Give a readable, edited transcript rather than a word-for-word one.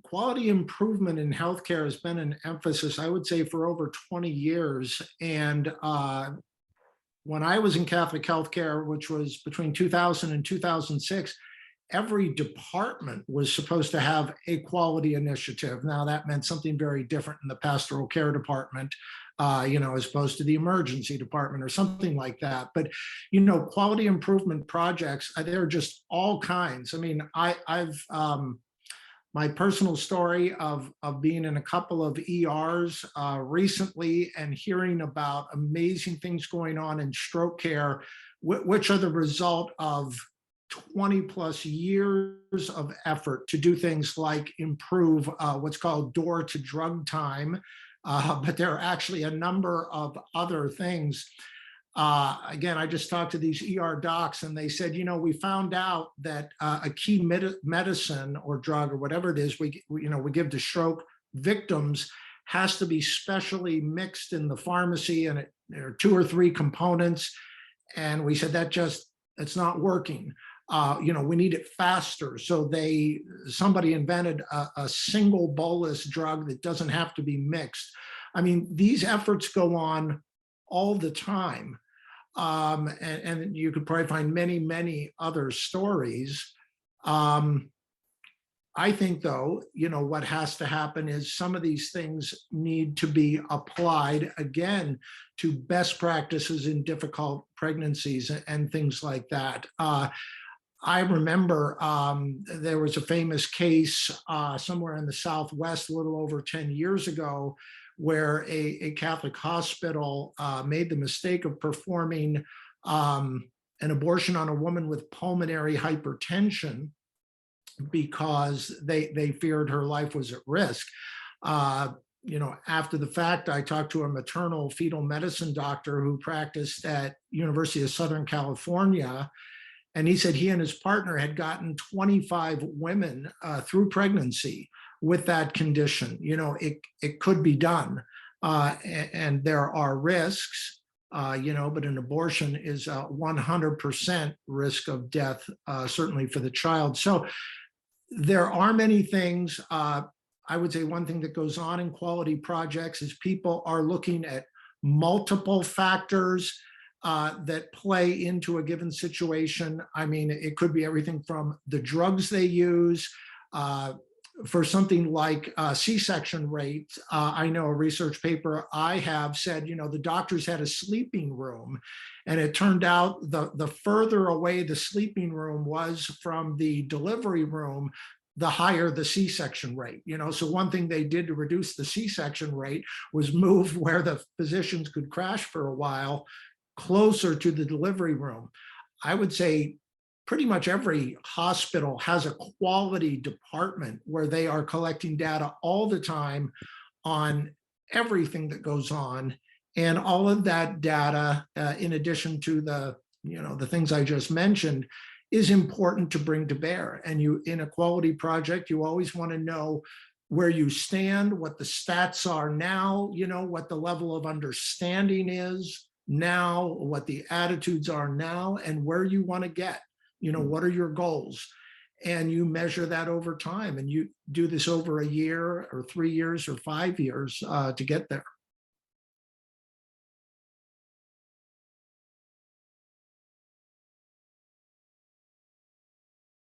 quality improvement in healthcare has been an emphasis, I would say, for over 20 years. And when I was in Catholic healthcare, which was between 2000 and 2006, every department was supposed to have a quality initiative. Now, that meant something very different in the pastoral care department, as opposed to the emergency department or something like that. But, quality improvement projects, there are just all kinds. I mean, I've my personal story of being in a couple of ERs recently and hearing about amazing things going on in stroke care, which are the result of 20 plus years of effort to do things like improve what's called door to drug time. But there are actually a number of other things. Again, I just talked to these ER docs and they said, we found out that a key medicine or drug or whatever it is we give to stroke victims has to be specially mixed in the pharmacy, and there are 2 or 3 components. And we said it's not working. We need it faster. So somebody invented a single bolus drug that doesn't have to be mixed. I mean, these efforts go on all the time. And you could probably find many, many other stories. I think, though, what has to happen is some of these things need to be applied, again, to best practices in difficult pregnancies and things like that. I remember there was a famous case somewhere in the Southwest a little over 10 years ago where a Catholic hospital made the mistake of performing an abortion on a woman with pulmonary hypertension because they feared her life was at risk. After the fact, I talked to a maternal fetal medicine doctor who practiced at University of Southern California. And he said he and his partner had gotten 25 women through pregnancy with that condition. It could be done. And there are risks, but an abortion is a 100% risk of death, certainly for the child. So there are many things. I would say one thing that goes on in quality projects is people are looking at multiple factors that play into a given situation. I mean, it could be everything from the drugs they use. For something like C-section rate, I know a research paper I have said, the doctors had a sleeping room, and it turned out the further away the sleeping room was from the delivery room, the higher the C-section rate. So one thing they did to reduce the C-section rate was move where the physicians could crash for a while closer to the delivery room. I would say pretty much every hospital has a quality department where they are collecting data all the time on everything that goes on. And all of that data, in addition to the things I just mentioned, is important to bring to bear. And in a quality project, you always want to know where you stand, what the stats are now, what the level of understanding is now, what the attitudes are now, and where you want to get. What are your goals? And you measure that over time, and you do this over a year or 3 years or 5 years to get there.